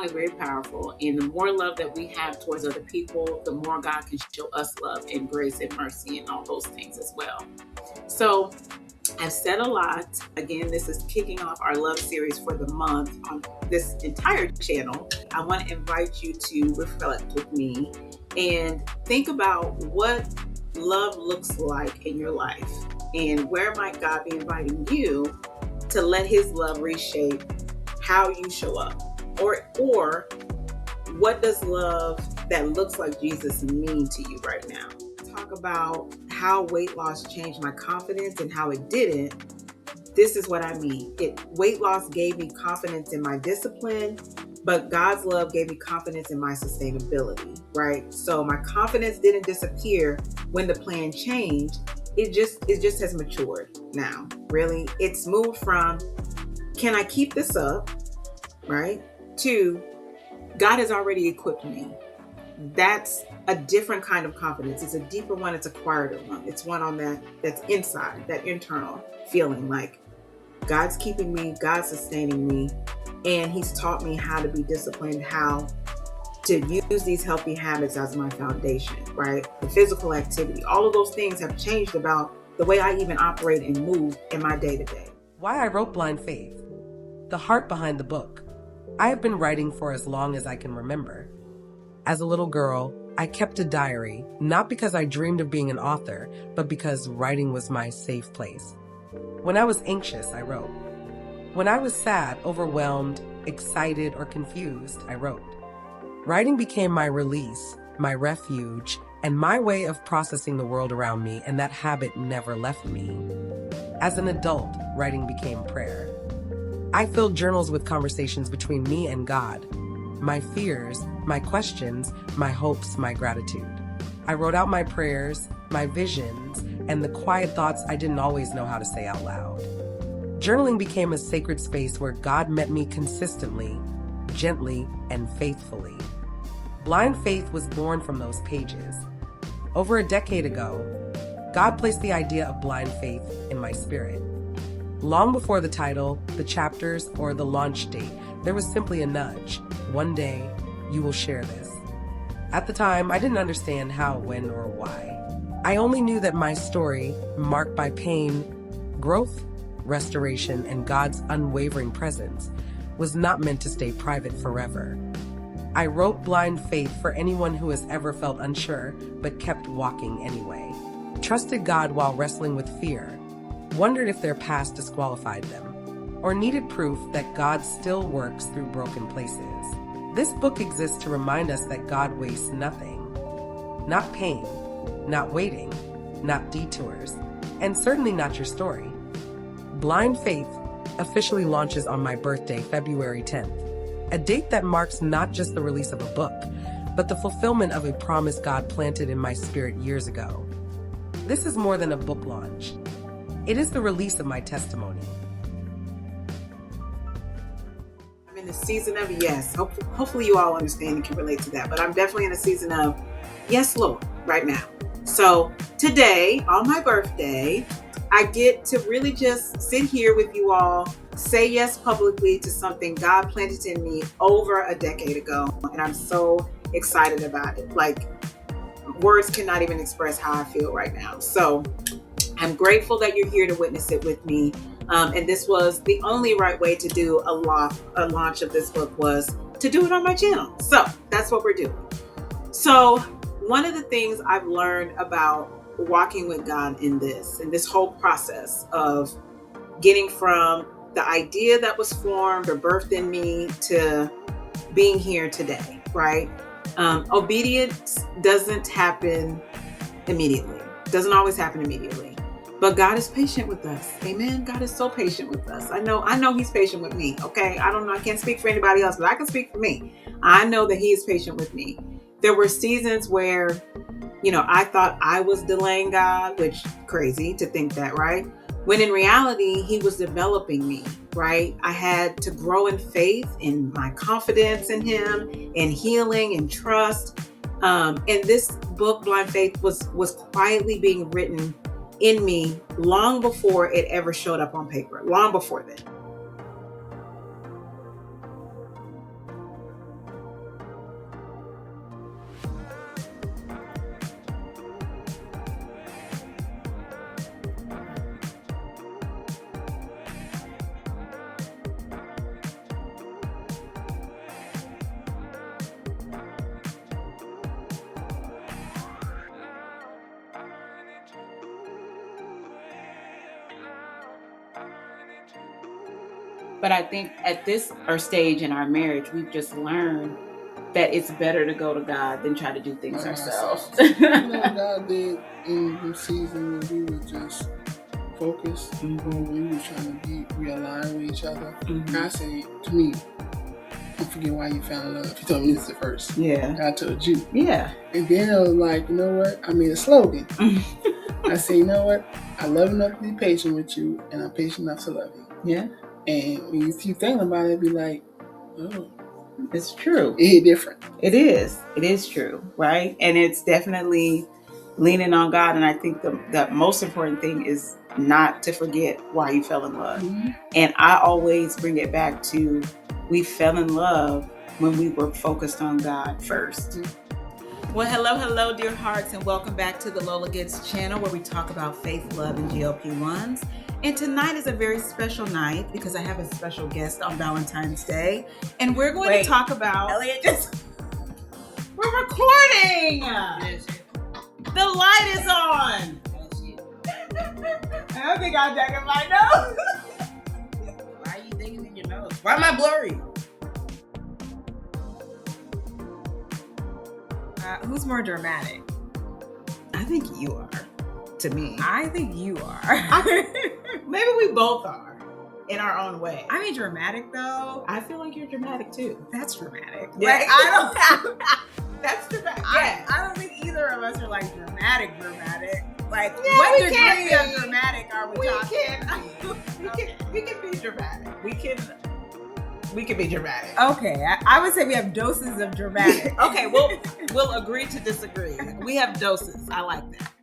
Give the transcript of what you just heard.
strong and very powerful. And the more love that we have towards other people, the more God can show us love and grace and mercy and all those things as well. So I've said a lot. Again, this is kicking off our love series for the month on this entire channel. I want to invite you to reflect with me and think about what love looks like in your life, and where might God be inviting you to let his love reshape how you show up, or what does love that looks like Jesus mean to you right now? Talk about how weight loss changed my confidence and how it didn't. This is what I mean. Weight loss gave me confidence in my discipline, but God's love gave me confidence in my sustainability, right? So my confidence didn't disappear when the plan changed. It just has matured now. Really, it's moved from, can I keep this up, right, to God has already equipped me. That's a different kind of confidence. It's a deeper one. It's a quieter one. It's one on that's inside, that internal feeling like God's keeping me, God's sustaining me, and he's taught me how to be disciplined, how to use these healthy habits as my foundation, right? The physical activity, all of those things have changed about the way I even operate and move in my day-to-day. Why I wrote Blind Faith. The heart behind the book. I have been writing for as long as I can remember. As a little girl, I kept a diary, not because I dreamed of being an author, but because writing was my safe place. When I was anxious, I wrote. When I was sad, overwhelmed, excited, or confused, I wrote. Writing became my release, my refuge, and my way of processing the world around me, and that habit never left me. As an adult, writing became prayer. I filled journals with conversations between me and God. My fears, my questions, my hopes, my gratitude. I wrote out my prayers, my visions, and the quiet thoughts I didn't always know how to say out loud. Journaling became a sacred space where God met me consistently, gently, and faithfully. Blind Faith was born from those pages. Over a decade ago, God placed the idea of blind faith in my spirit. Long before the title, the chapters, or the launch date, there was simply a nudge. One day, you will share this. At the time, I didn't understand how, when, or why. I only knew that my story, marked by pain, growth, restoration, and God's unwavering presence, was not meant to stay private forever. I wrote Blind Faith for anyone who has ever felt unsure, but kept walking anyway. Trusted God while wrestling with fear, wondered if their past disqualified them, or needed proof that God still works through broken places. This book exists to remind us that God wastes nothing. Not pain, not waiting, not detours, and certainly not your story. Blind Faith officially launches on my birthday, February 10th, a date that marks not just the release of a book, but the fulfillment of a promise God planted in my spirit years ago. This is more than a book launch. It is the release of my testimony. I'm in the season of yes. Hopefully you all understand and can relate to that. But I'm definitely in a season of yes, Lord, right now. So today, on my birthday, I get to really just sit here with you all, say yes publicly to something God planted in me over a decade ago. And I'm so excited about it. Like, words cannot even express how I feel right now. So I'm grateful that you're here to witness it with me. And this was the only right way to do a launch of this book, was to do it on my channel. So that's what we're doing. So one of the things I've learned about walking with God in this whole process of getting from the idea that was formed or birthed in me to being here today, right? Obedience doesn't happen immediately. Doesn't always happen immediately. But God is patient with us. Amen. God is so patient with us. I know he's patient with me. Okay. I don't know. I can't speak for anybody else, but I can speak for me. I know that he is patient with me. There were seasons where, I thought I was delaying God, which crazy to think that, right? When in reality, he was developing me, right? I had to grow in faith, in my confidence in him, in healing and trust. And this book, Blind Faith, was quietly being written in me long before it ever showed up on paper, long before then. But I think at this our stage in our marriage, we've just learned that it's better to go to God than try to do things ourselves. God did in the season when we were just focused, when we were trying to be realigned with each other. God said to me, "Don't forget why you fell in love." He told me this at first. Yeah. God told you. Yeah. And then I was like, you know what? I made a slogan. I said, you know what? I love enough to be patient with you, and I'm patient enough to love you. Yeah. And when you keep thinking about it, be like, oh. It's true. It's different. It is. It is true, right? And it's definitely leaning on God. And I think the most important thing is not to forget why you fell in love. And I always bring it back to we fell in love when we were focused on God first. Well, hello, dear hearts, and welcome back to the Lola Gets channel, where we talk about faith, love, and GLP-1s. And tonight is a very special night because I have a special guest on Valentine's Day, and we're going to talk about. Elliot, we're recording. The light is on. I don't think I'm digging my nose. Why are you digging in your nose? Why am I blurry? Who's more dramatic? I think you are. To me, I think you are. Maybe we both are in our own way. I mean, dramatic though. I feel like you're dramatic too. That's dramatic. Yeah. Like, I don't. That's dramatic. Yeah. I don't think either of us are like dramatic. Like, yeah, what degree of dramatic are we talking? We can be dramatic. We can be dramatic. Okay, I would say we have doses of dramatic. Okay, we'll agree to disagree. We have doses. I like that.